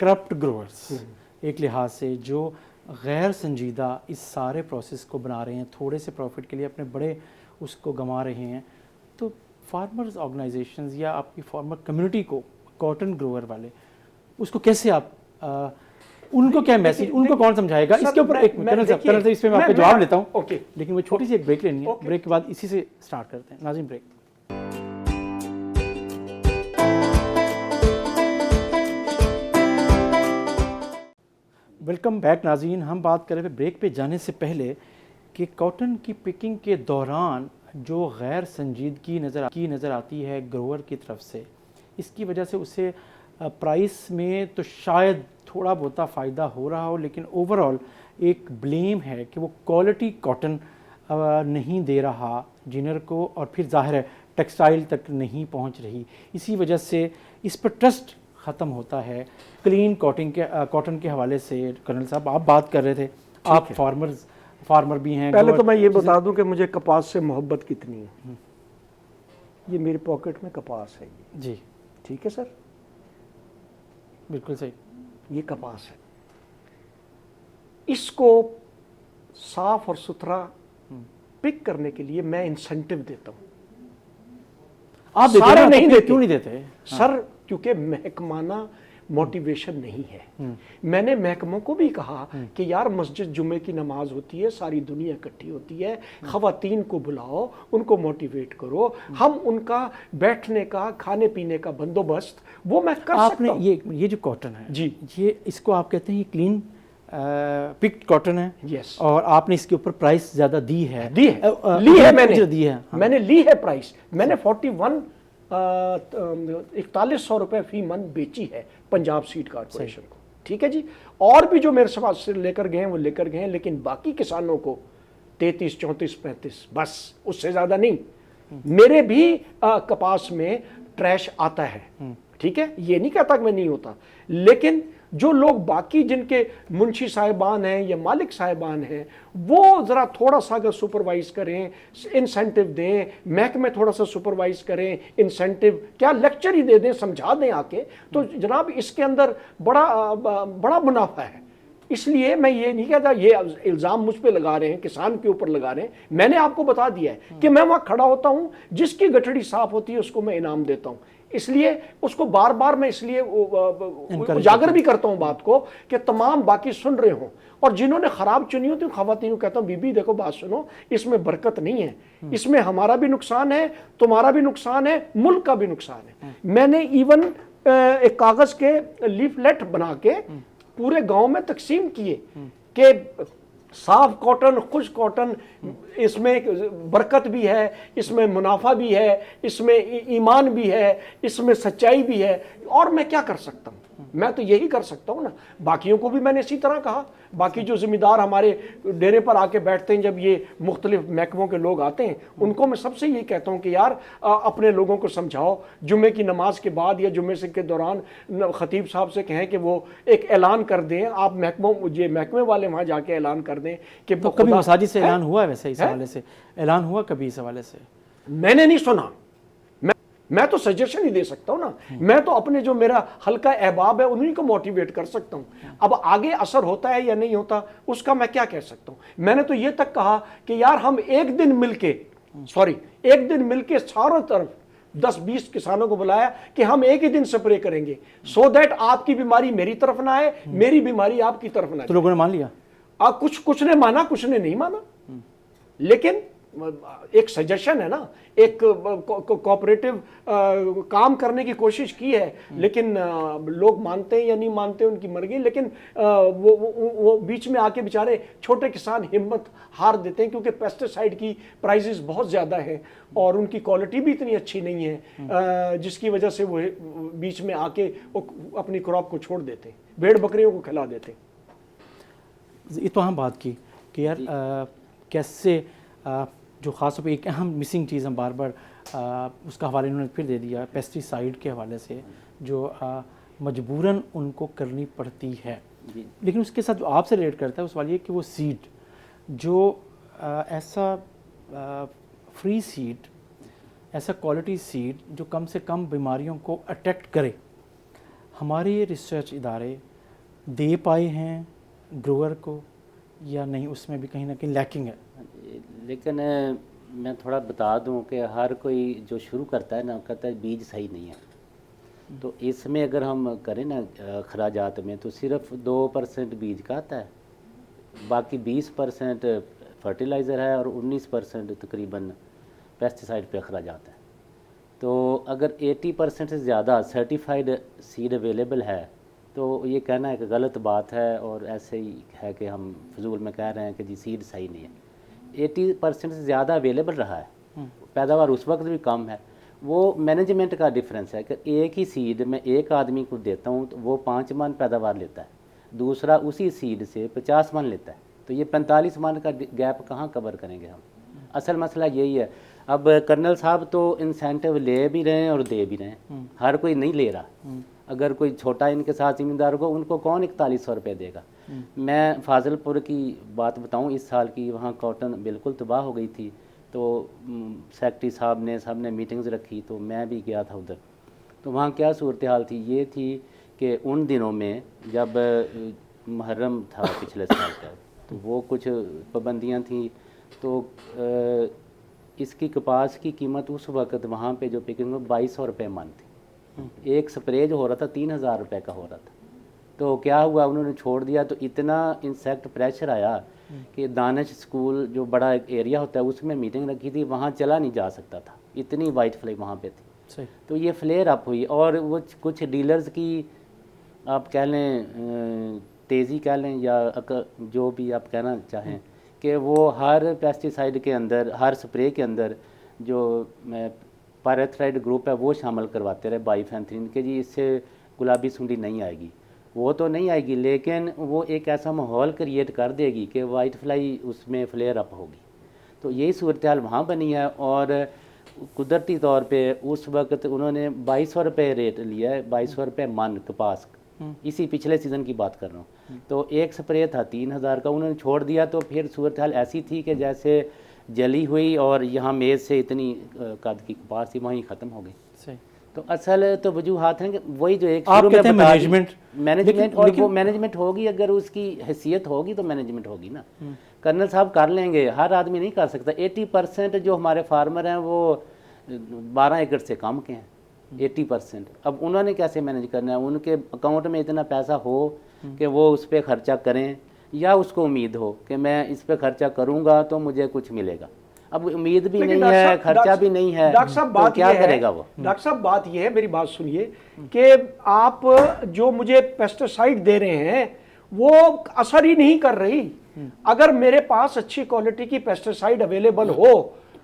کرپٹ گروورس ایک لحاظ سے جو غیر سنجیدہ اس سارے پروسیس کو بنا رہے ہیں تھوڑے سے پروفٹ کے لیے، اپنے بڑے اس کو گنوا رہے ہیں، تو فارمرز آرگنائزیشنز یا آپ کی فارمر کمیونٹی کو، کاٹن گروور والے، اس کو کیسے آپ ان کو کیا میسیج، ان کو کون سمجھائے گا؟ اس کے اوپر ایک کرنل صاحب اس پہ میں آپ کا جواب لیتا ہوں، لیکن وہ چھوٹی سی ایک بریک لینی ہے، بریک کے بعد اسی سے سٹارٹ کرتے ہیں۔ ناظرین بریک۔ ویلکم بیک ناظرین، ہم بات کر رہے تھے بریک پہ جانے سے پہلے کہ کاٹن کی پکنگ کے دوران جو غیر سنجیدگی نظر آتی ہے گروور کی طرف سے، اس کی وجہ سے اسے پرائس میں تو شاید تھوڑا بہت فائدہ ہو رہا ہو، لیکن اوورآل ایک بلیم ہے کہ وہ کوالٹی کاٹن نہیں دے رہا جنر کو، اور پھر ظاہر ہے ٹیکسٹائل تک نہیں پہنچ رہی، اسی وجہ سے اس پر ٹرسٹ ختم ہوتا ہے۔ کلین کاٹن کے حوالے سے کرنل صاحب آپ بات کر رہے تھے، آپ فارمر بھی ہیں۔ پہلے تو میں یہ بتا دوں کہ مجھے کپاس سے محبت کتنی ہے۔ یہ میری پاکٹ میں کپاس ہے، جی ٹھیک ہے سر، بالکل صحیح، یہ کپاس ہے، اس کو صاف اور ستھرا پک کرنے کے لیے میں انسینٹیو دیتا ہوں۔ آپ سارے نہیں دیتے، کیوں نہیں دیتے سر؟ کیونکہ محکمانہ موٹیویشن نہیں ہے۔ میں نے محکموں کو بھی کہا کہ یار مسجد جمعے کی نماز ہوتی ہے، ساری دنیا اکٹھی ہوتی ہے، خواتین کو بلاؤ، ان کو موٹیویٹ کرو، ہم ان کا بیٹھنے کا کھانے پینے کا بندوبست وہ میں کر سکتا ہوں۔ یہ جو کاٹن ہے جی، یہ اس کو آپ کہتے ہیں یہ کلین پکڈ کاٹن ہے، یس، اور آپ نے اس کے اوپر پرائس زیادہ دی ہے، میں نے لی ہے پرائس، میں نے 4100 روپے فی من بیچی ہے پنجاب سیڈ کارپوریشن کو، ٹھیک ہے جی۔ اور بھی جو میرے پاس سے لے کر گئے ہیں وہ لے کر گئے ہیں، لیکن باقی کسانوں کو 33 34 35 بس، اس سے زیادہ نہیں۔ میرے بھی کپاس میں ٹریش آتا ہے، ٹھیک ہے، یہ نہیں کہتا کہ میں نہیں ہوتا، لیکن جو لوگ باقی جن کے منشی صاحبان ہیں یا مالک صاحبان ہیں، وہ ذرا تھوڑا سا اگر سپروائز کریں، انسینٹیو دیں، محکمے تھوڑا سا سپروائز کریں، انسینٹیو کیا لیکچر ہی دے دیں، سمجھا دیں آ کے، تو جناب اس کے اندر بڑا منافع ہے۔ اس لیے میں یہ نہیں کہتا یہ الزام مجھ پہ لگا رہے ہیں، کسان کے اوپر لگا رہے ہیں۔ میں نے آپ کو بتا دیا ہے کہ میں وہاں کھڑا ہوتا ہوں، جس کی گٹھڑی صاف ہوتی ہے اس کو میں انعام دیتا ہوں۔ اس لیے اس کو بار بار میں اس لیے اجاگر بھی کرتا ہوں بات کو کہ تمام باقی سن رہے ہوں، اور جنہوں نے خراب چنی ہوتی ہیں خواتین کو کہتا ہوں بی بی دیکھو بات سنو، اس میں برکت نہیں ہے، اس میں ہمارا بھی نقصان ہے، تمہارا بھی نقصان ہے، ملک کا بھی نقصان ہے۔ میں نے ایون ایک کاغذ کے لیفلیٹ بنا کے پورے گاؤں میں تقسیم کیے کہ صاف کاٹن، خشک کاٹن، اس میں برکت بھی ہے، اس میں منافع بھی ہے، اس میں ایمان بھی ہے، اس میں سچائی بھی ہے، اور میں کیا کر سکتا ہوں؟ میں تو یہی کر سکتا ہوں نا۔ باقیوں کو بھی میں نے اسی طرح کہا، باقی جو ذمہ دار ہمارے ڈیرے پر آ کے بیٹھتے ہیں، جب یہ مختلف محکموں کے لوگ آتے ہیں، ان کو میں سب سے یہی کہتا ہوں کہ یار اپنے لوگوں کو سمجھاؤ، جمعے کی نماز کے بعد یا جمعے سے کے دوران خطیب صاحب سے کہیں کہ وہ ایک اعلان کر دیں، آپ محکمے والے وہاں جا کے اعلان کر دیں کہ تو کبھی مساجد سے اعلان ہوا ہے؟ ویسے اس حوالے سے اعلان ہوا کبھی اس حوالے سے؟ میں نے نہیں سنا، میں تو سجیشن ہی دے سکتا ہوں نا، میں تو اپنے جو میرا حلقہ احباب ہے انہیں کو موٹیویٹ کر سکتا ہوں۔ اب آگے اثر ہوتا ہے یا نہیں ہوتا اس کا میں کیا کہہ سکتا ہوں؟ میں نے تو یہ تک کہا کہ یار ہم ایک دن مل کے چاروں طرف 10-20 کسانوں کو بلایا کہ ہم ایک ہی دن سپرے کریں گے، سو دیٹ آپ کی بیماری میری طرف نہ آئے، میری بیماری آپ کی طرف نہ آئے۔ تو لوگوں نے مان لیا؟ کچھ نے مانا، کچھ نے نہیں مانا، لیکن ایک سجیشن ہے نا، ایک کوآپریٹو کام کرنے کی کوشش کی ہے، لیکن لوگ مانتے ہیں یا نہیں مانتے ان کی مرضی، لیکن وہ بیچ میں آ کے بیچارے چھوٹے کسان ہمت ہار دیتے ہیں، کیونکہ پیسٹیسائڈ کی پرائزز بہت زیادہ ہیں اور ان کی کوالٹی بھی اتنی اچھی نہیں ہے، جس کی وجہ سے وہ بیچ میں آ کے اپنی کراپ کو چھوڑ دیتے ہیں، بھیڑ بکریوں کو کھلا دیتے ہیں۔ یہ تو ہم بات کی کہ یار کیسے جو خاص طور پہ ایک اہم مسنگ چیز ہم بار بار اس کا حوالہ انہوں نے پھر دے دیا، پیسٹی سائڈ کے حوالے سے جو مجبوراً ان کو کرنی پڑتی ہے، لیکن اس کے ساتھ جو آپ سے ریلیٹ کرتا ہے اس والی یہ کہ وہ سیڈ جو ایسا فری سیڈ، ایسا کوالٹی سیڈ جو کم سے کم بیماریوں کو اٹیکٹ کرے، हमारे ये रिसर्च इदारे दे पाए हैं ग्रोअर को या नहीं, उसमें भी कहीं ना कहीं लैकिंग है? लेकिन मैं थोड़ा बता दूं कि हर कोई जो शुरू करता है ना कहता है बीज सही नहीं है, तो इसमें अगर हम करें ना खराजात में तो सिर्फ 2% बीज का आता है, बाकी 20% फर्टिलाइज़र है और 19% तकरीबन पेस्टिसाइड पे अखराजात है। तो अगर 80% से ज़्यादा सर्टिफाइड सीड अवेलेबल है तो ये कहना एक गलत बात है, और ऐसे ही है कि हम फजूल में कह रहे हैं कि जी सीड सही नहीं है। 80% से ज़्यादा अवेलेबल रहा है, पैदावार उस वक्त भी कम है। वो मैनेजमेंट का डिफरेंस है कि एक ही सीड मैं एक आदमी को देता हूँ तो वो 5 मन पैदावार लेता है, दूसरा उसी सीड से 50 मन लेता है, तो ये 45 मन का गैप कहाँ कवर करेंगे हम? असल मसला यही है। अब कर्नल साहब तो इंसेंटिव ले भी रहे हैं और दे भी रहे हैं, हर कोई नहीं ले रहा। अगर कोई छोटा इनके साथ ज़मींदार को, उनको कौन 4100 रुपये देगा? मैं फाजिलपुर की बात बताऊं, इस साल की वहाँ कॉटन बिल्कुल तबाह हो गई थी, तो सेक्रेटरी साहब ने सब ने मीटिंग्स रखी, तो मैं भी गया था उधर। तो वहाँ क्या सूरत हाल थी, ये थी कि उन दिनों में जब मुहर्रम था पिछले साल का, तो वो कुछ पाबंदियाँ थी, तो इसकी कपास की कीमत उस वक़्त वहाँ पे जो पिकिंग में 2200 रुपये मन थी। एक स्प्रे जो हो रहा था 3000 रुपये का हो रहा था। तो क्या हुआ, उन्होंने छोड़ दिया, तो इतना इंसेक्ट प्रेशर आया कि दानिश स्कूल जो बड़ा एक एरिया होता है उसमें मीटिंग रखी थी, वहाँ चला नहीं जा सकता था, इतनी वाइट फ्लाई वहाँ पे थी। सही। तो ये फ्लेयर अप हुई, और वो कुछ डीलर्स की आप कह लें तेज़ी कह लें या जो भी आप कहना चाहें, कि वो हर पेस्टिसाइड के अंदर, हर स्प्रे के अंदर जो पायरेथ्राइड ग्रुप है वो शामिल करवाते रहे, बाइफेंथ्रिन के जी इससे गुलाबी सुंडी नहीं आएगी। वो तो नहीं आएगी, लेकिन वो एक ऐसा माहौल क्रिएट कर देगी कि वाइट फ्लाई उसमें फ्लेयर अप होगी। तो यही सूरत हाल वहाँ बनी है, और कुदरती तौर पे उस वक्त उन्होंने 2200 रुपये रेट लिया है, 2200 रुपये मन कपास, इसी पिछले सीज़न की बात कर रहा हूँ। तो एक स्प्रे था 3000 का, उन्होंने छोड़ दिया, तो फिर सूरत हाल ऐसी थी कि जैसे जली हुई और यहाँ मेज़ से इतनी कद की कपास थी वहीं ख़त्म हो गई। सही। तो असल तो वजूहात हैं कि वही जो एक आप कहते हैं मैनेजमेंट, और वो मैनेजमेंट होगी, अगर उसकी हैसियत होगी तो मैनेजमेंट होगी ना। कर्नल साहब कर लेंगे, हर आदमी नहीं कर सकता। 80% जो हमारे फार्मर हैं वो 12 एकड़ से कम के हैं, 80%। अब उन्होंने कैसे मैनेज करना है? उनके अकाउंट में इतना पैसा हो कि वो उस पर ख़र्चा करें, या उसको उम्मीद हो कि मैं इस पर खर्चा करूंगा तो मुझे कुछ मिलेगा। अब उम्मीद भी नहीं है, खर्चा भी नहीं है, डॉक्टर साहब तो बात क्या ये है, करेगा वो? डॉक्टर साहब बात ये है, मेरी बात सुनिए, कि आप जो मुझे पेस्टिसाइड दे रहे हैं वो असर ही नहीं कर रही। अगर मेरे पास अच्छी क्वालिटी की पेस्टिसाइड अवेलेबल हो,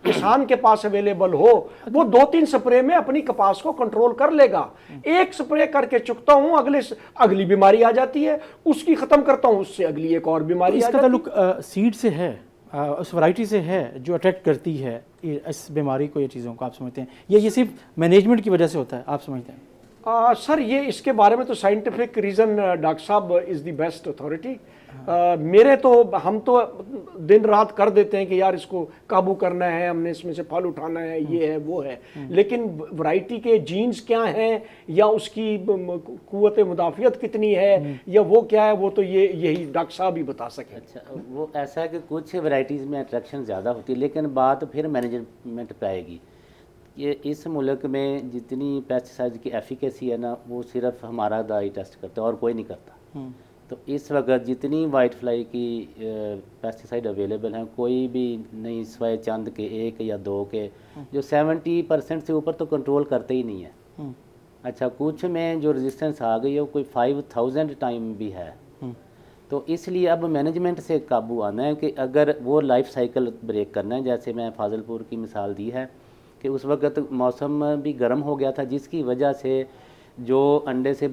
किसान के पास अवेलेबल हो, वो 2-3 स्प्रे में अपनी कपास को कंट्रोल कर लेगा। एक स्प्रे करके चुकता हूं, अगली बीमारी आ जाती है, उसकी खत्म करता हूं, उससे अगली एक और बीमारी आ जाती है। इसका ताल्लुक सीड से है, उस वैरायटी से है जो अट्रैक्ट करती है इस बीमारी को, ये चीज़ों को, आप समझते हैं? ये सिर्फ मैनेजमेंट की वजह से होता है, आप समझते हैं? सर ये इसके बारे में तो साइंटिफिक रीज़न डॉक्टर साहब इज़ द बेस्ट अथॉरिटी। मेरे तो हम तो दिन रात कर देते हैं कि यार इसको काबू करना है, हमने इसमें से फल उठाना है, ये है वो है, लेकिन वैरायटी के जीन्स क्या हैं या उसकी कुव्वत मुदाफ़ियत कितनी है या वो क्या है, वो तो यही डॉक्टर साहब ही बता सकें। अच्छा, वो ऐसा है कि कुछ वैरायटीज़ में अट्रैक्शन ज़्यादा होती है, लेकिन बात फिर मैनेजमेंट पे आएगी। ये इस मुल्क में जितनी पेस्टिसाइड की एफिकेसी है ना, वो सिर्फ हमारा दाई टेस्ट करता है और कोई नहीं करता। तो इस वक्त जितनी वाइट फ्लाई की पेस्टिसाइड अवेलेबल हैं, कोई भी नहीं सिवाय चंद के, 1 या 2 के, जो 70% से ऊपर तो कंट्रोल करते ही नहीं है। अच्छा, कुछ में जो रेजिस्टेंस आ गई है वो कोई 5000 टाइम भी है। तो इसलिए अब मैनेजमेंट से काबू आना है कि अगर वो लाइफ साइकिल ब्रेक करना है, जैसे मैं फाजिलपुर की मिसाल दी है कि उस वक्त मौसम भी गर्म हो गया था, जिसकी वजह से जो अंडे से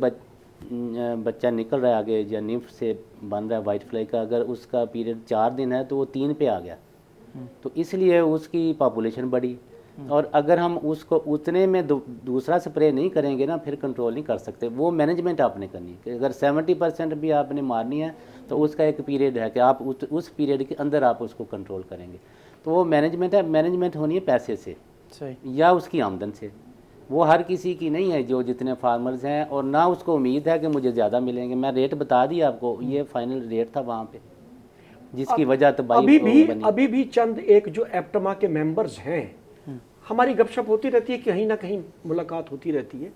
बच्चा निकल रहा है आगे, या निम्फ से बन रहा है वाइट फ्लाई का, अगर उसका पीरियड 4 दिन है तो वो 3 पे आ गया, तो इसलिए उसकी पॉपुलेशन बढ़ी। और अगर हम उसको उतने में दूसरा स्प्रे नहीं करेंगे ना, फिर कंट्रोल नहीं कर सकते। वो मैनेजमेंट आपने करनी है कि अगर 70% भी आपने मारनी है तो उसका एक पीरियड है कि आप उस पीरियड के अंदर आप उसको कंट्रोल करेंगे। तो वो मैनेजमेंट है, मैनेजमेंट होनी है पैसे से सही, या उसकी आमदन से। وہ ہر کسی کی نہیں ہے جو جتنے فارمرز ہیں، اور نہ اس کو امید ہے کہ مجھے زیادہ ملیں گے. میں ریٹ بتا دیا آپ کو، یہ فائنل ریٹ تھا وہاں پہ، جس کی وجہ تباہی بنی. ابھی بھی چند ایک جو ایپٹما کے ممبرز ہیں، ہماری گپ شپ ہوتی رہتی ہے، کہیں نہ کہیں ملاقات ہوتی رہتی ہے.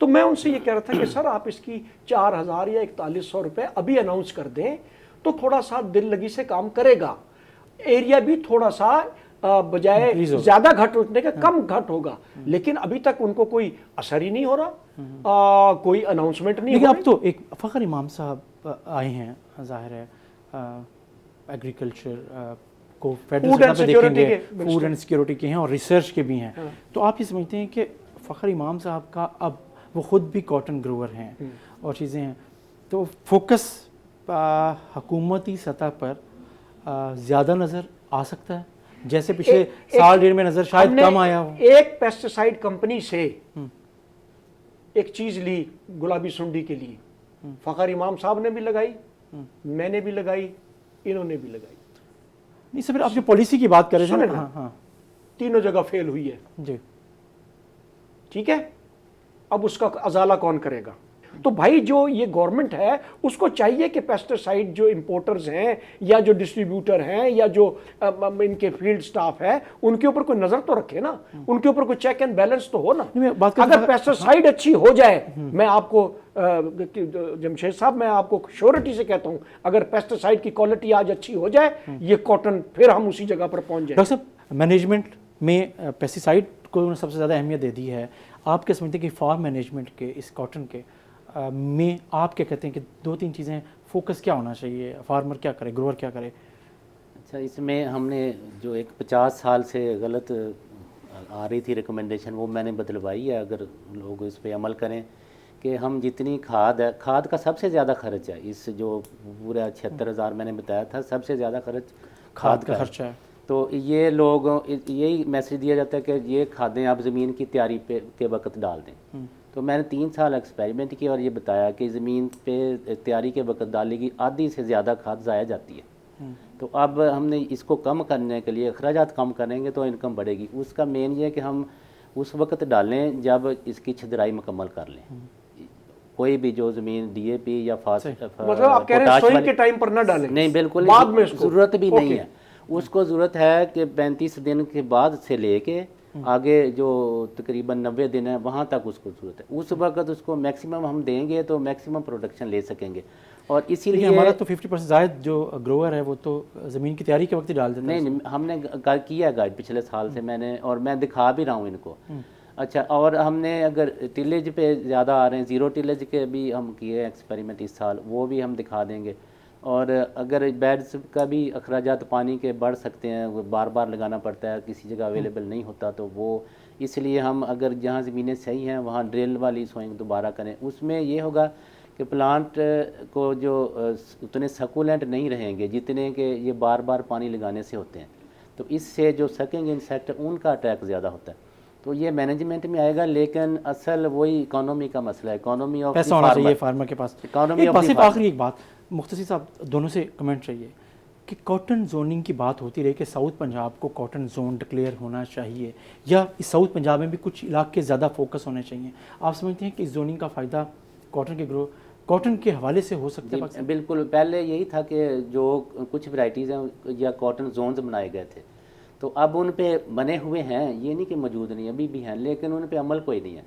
تو میں ان سے یہ کہہ رہا تھا کہ سر آپ اس کی 4,000 یا 4,100 روپے ابھی اناؤنس کر دیں تو تھوڑا سا دل لگی سے کام کرے گا. ایریا بھی تھوڑا سا بجائے زیادہ گھٹ ہونے کا کم گھٹ ہوگا، لیکن ابھی تک ان کو کوئی اثر ہی نہیں ہو رہا، کوئی اناؤنسمنٹ نہیں ہو لیکن رہی. اب تو ایک فخر امام صاحب آئے ہیں، ظاہر ہے ایگریکلچر کو Food and security کے فوڈ اینڈ سیکورٹی کے ہیں اور ریسرچ کے بھی ہیں. تو آپ یہ سمجھتے ہیں کہ فخر امام صاحب کا اب وہ خود بھی کاٹن گروور ہیں اور چیزیں ہیں، تو فوکس حکومتی سطح پر زیادہ نظر آ سکتا ہے جیسے پچھلے سال ڈیڑھ میں نظر شاید کم آیا ہو؟ ایک پیسٹیسائیڈ کمپنی سے ایک چیز لی گلابی سنڈی کے لیے، فخر امام صاحب نے بھی لگائی، میں نے بھی لگائی، انہوں نے بھی لگائی. نہیں سر، آپ جو پالیسی کی بات کر رہے سنیں تھے. نا، ہاں تینوں جگہ فیل ہوئی ہے. جی ٹھیک ہے، اب اس کا ازالہ کون کرے گا؟ تو بھائی جو یہ گورنمنٹ ہے اس کو چاہیے کہ پیسٹیسائیڈ جو امپورٹرز ہیں یا جو ڈسٹریبیوٹر ہیں یا جو ان کے فیلڈ سٹاف ہے ان کے اوپر کوئی نظر تو رکھے نا، ان کے اوپر کوئی چیک اینڈ بیلنس تو ہو نا. اگر پیسٹیسائیڈ اچھی ہو جائے، میں آپ کو جمشید صاحب میں آپ کو شیورٹی سے کہتا ہوں، اگر پیسٹیسائیڈ کی کوالٹی آج اچھی ہو جائے، یہ کاٹن پھر ہم اسی جگہ پر پہنچ جائیں. ڈاکٹر صاحب، مینجمنٹ میں پیسٹیسائیڈ کو سب سے زیادہ اہمیت دے دی ہے. آپ کیا سمجھتے ہیں کہ فارم مینجمنٹ کے اس کاٹن کے میں آپ کیا کہتے ہیں کہ 2-3 چیزیں فوکس کیا ہونا چاہیے؟ فارمر کیا کرے، گروور کیا کرے؟ اچھا، اس میں ہم نے جو ایک 50 سال سے غلط آ رہی تھی ریکمنڈیشن، وہ میں نے بدلوائی ہے. اگر لوگ اس پہ عمل کریں کہ ہم جتنی کھاد ہے، کھاد کا سب سے زیادہ خرچ ہے، اس جو پورا 76,000 میں نے بتایا تھا، سب سے زیادہ خرچ کھاد کا خرچہ ہے. تو یہ لوگ یہی میسج دیا جاتا ہے کہ یہ کھادیں آپ زمین کی تیاری پہ کے وقت ڈال دیں. تو میں نے 3 سال ایکسپیریمنٹ کیا اور یہ بتایا کہ زمین پہ تیاری کے وقت ڈالے گی آدھی سے زیادہ کھاد ضائع جاتی ہے. تو اب ہم نے اس کو کم کرنے کے لیے اخراجات کم کریں گے تو انکم بڑھے گی. اس کا مین یہ ہے کہ ہم اس وقت ڈالیں جب اس کی چھدرائی مکمل کر لیں. کوئی بھی جو زمین ڈی اے پی یا مطلب آپ کہہ رہے ہیں سوئنگ کے ٹائم پر نہ ڈالیں؟ نہیں، بالکل بعد میں اس کو ضرورت بھی نہیں ہے. اس کو ضرورت ہے کہ 35 دن کے بعد سے لے کے آگے جو تقریباً 90 دن ہے وہاں تک اس کو ضرورت ہے. اس وقت اس کو میکسیمم ہم دیں گے تو میکسیمم پروڈکشن لے سکیں گے. اور اسی لیے ہمارا تو 50% زائد جو گروور ہے وہ تو زمین کی تیاری کے وقت ہی ڈال دیتا ہے. نہیں، ہم نے کیا ہے گائیڈ پچھلے سال سے میں نے، اور میں دکھا بھی رہا ہوں ان کو. اچھا، اور ہم نے اگر ٹیلیج پہ زیادہ آ رہے ہیں، زیرو ٹیلیج کے بھی ہم کیے ایکسپیریمنٹ اس سال، وہ بھی ہم دکھا دیں گے. اور اگر بیڈز کا بھی اخراجات پانی کے بڑھ سکتے ہیں، وہ بار بار لگانا پڑتا ہے، کسی جگہ اویلیبل نہیں ہوتا، تو وہ اس لیے ہم اگر جہاں زمینیں صحیح ہیں وہاں ڈرل والی سوئنگ دوبارہ کریں. اس میں یہ ہوگا کہ پلانٹ کو جو اتنے سکولنٹ نہیں رہیں گے جتنے کہ یہ بار بار پانی لگانے سے ہوتے ہیں. تو اس سے جو سکنگ انسیکٹ ان کا اٹیک زیادہ ہوتا ہے. تو یہ مینجمنٹ میں آئے گا، لیکن اصل وہی اکانومی کا مسئلہ ہے، اکانومی آف پیسہ ہونا چاہیے فارمر کے پاس. اکانومی آف صرف آخری ایک بات مختصر صاحب دونوں سے کمنٹ چاہیے کہ کاٹن زوننگ کی بات ہوتی رہی کہ ساؤتھ پنجاب کو کاٹن زون ڈکلیئر ہونا چاہیے یا اس ساؤتھ پنجاب میں بھی کچھ علاقے زیادہ فوکس ہونے چاہیے. آپ سمجھتے ہیں کہ اس زوننگ کا فائدہ کاٹن کے حوالے سے ہو سکتا ہے؟ بالکل. پہلے یہی تھا کہ جو کچھ ورائٹیز ہیں یا کاٹن زونز بنائے گئے تھے، تو اب ان پہ بنے ہوئے ہیں، یہ نہیں کہ موجود نہیں، ابھی بھی ہیں، لیکن ان پہ عمل کوئی نہیں ہے.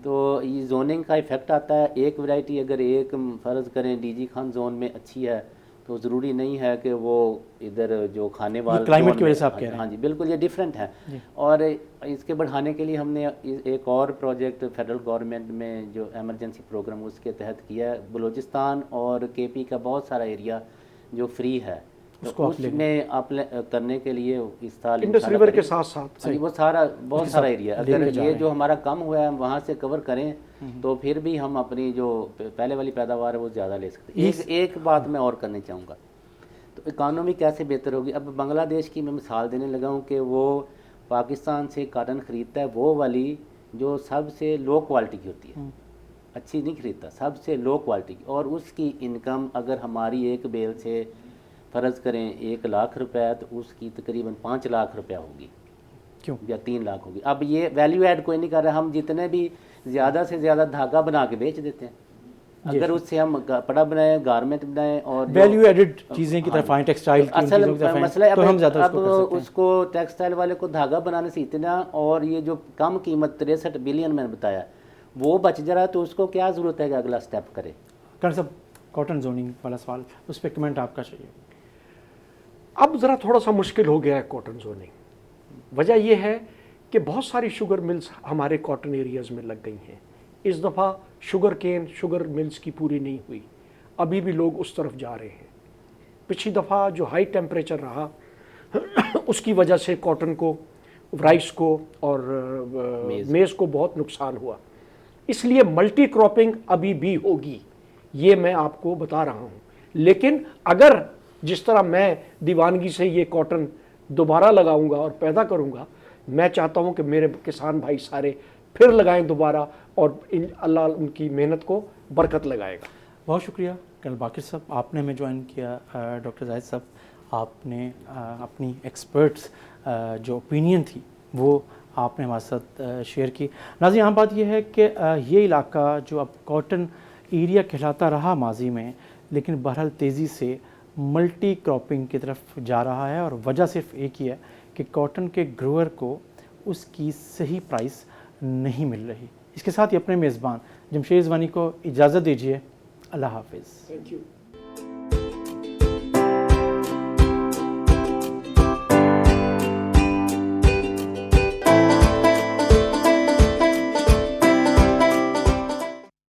تو یہ زوننگ کا ایفیکٹ آتا ہے. ایک ورائٹی اگر ایک فرض کریں ڈی جی خان زون میں اچھی ہے تو ضروری نہیں ہے کہ وہ ادھر جو کھانے والے کلائمیٹ کی وجہ سے آپ کہہ رہے ہیں. ہاں جی بالکل، یہ ڈیفرنٹ ہے. اور اس کے بڑھانے کے لیے ہم نے ایک اور پروجیکٹ فیڈرل گورنمنٹ میں جو ایمرجنسی پروگرام اس کے تحت کیا ہے. بلوچستان اور کے پی کا بہت سارا ایریا جو فری ہے، اس میں آپ کرنے کے لیے اس سال انڈس ریور کے ساتھ ساتھ وہ سارا بہت سارا ایریا اگر یہ جو ہمارا کم ہوا ہے وہاں سے کور کریں تو پھر بھی ہم اپنی جو پہلے والی پیداوار ہے وہ زیادہ لے سکتے ہیں. ایک بات میں اور کرنی چاہوں گا، تو اکانومی کیسے بہتر ہوگی. اب بنگلہ دیش کی میں مثال دینے لگا ہوں کہ وہ پاکستان سے کاٹن خریدتا ہے، وہ والی جو سب سے لو کوالٹی کی ہوتی ہے، اچھی نہیں خریدتا، سب سے لو کوالٹی کی. اور اس کی انکم اگر ہماری ایک بیل سے فرض کریں 1 لاکھ روپے تو اس کی تقریباً 5 لاکھ روپیہ ہوگی. क्यों؟ या 3 लाख होगी। अब ये वैल्यू ऐड कोई नहीं कर रहा, हम जितने भी ज़्यादा से ज़्यादा धागा बना के बेच देते हैं। अगर उससे हम कपड़ा बनाए, गारमेंट बनाए और वैल्यू एडिड चीज़ें की तरफ आएँ, टेक्सटाइल की असल चीज़ों की तरफ आएँ, मसला है तो हम ज़्यादा अब उसको कर सकते हैं। उसको टेक्सटाइल वाले को धागा बनाने से इतना, और ये जो कम कीमत 63 बिलियन मैंने बताया वो बच जा रहा है, तो उसको क्या ज़रूरत है कि अगला स्टेप करे। करण साहब, कॉटन जोनिंग वाला सवाल, उस पर कमेंट आपका चाहिए। अब ज़रा थोड़ा सा मुश्किल हो गया है कॉटन जोनिंग। वजह यह है कि बहुत सारी शुगर मिल्स हमारे कॉटन एरियाज़ में लग गई हैं। इस दफ़ा शुगर मिल्स की पूरी नहीं हुई, अभी भी लोग उस तरफ जा रहे हैं। पिछली दफ़ा जो हाई टेम्परेचर रहा उसकी वजह से कॉटन को, राइस को और मेज़ को बहुत नुकसान हुआ। इसलिए मल्टी क्रॉपिंग अभी भी होगी, ये मैं आपको बता रहा हूँ। लेकिन अगर जिस तरह मैं दीवानगी से ये कॉटन दोबारा लगाऊंगा और पैदा करूंगा, मैं चाहता हूँ कि मेरे किसान भाई सारे फिर लगाएं दोबारा, और अल्लाह उनकी मेहनत को बरकत लगाएगा। बहुत शुक्रिया कर्नल बाकिर साहब, आपने हमें ज्वाइन किया। डॉक्टर जाहिद साहब, आपने अपनी एक्सपर्ट्स जो ओपिनियन थी वो आपने हमारे साथ शेयर की। नाज़रीन, यहाँ बात यह है कि ये इलाका जो अब कॉटन एरिया कहलाता रहा माजी में, लेकिन बहरहाल तेज़ी से मल्टी क्रॉपिंग की तरफ जा रहा है, और वजह सिर्फ एक ही है कि कॉटन के ग्रोअर को उसकी सही प्राइस नहीं मिल रही। इसके साथ ही अपने मेज़बान जमशेद रिजवानी को इजाज़त दीजिए। अल्लाह हाफिज़। Thank you.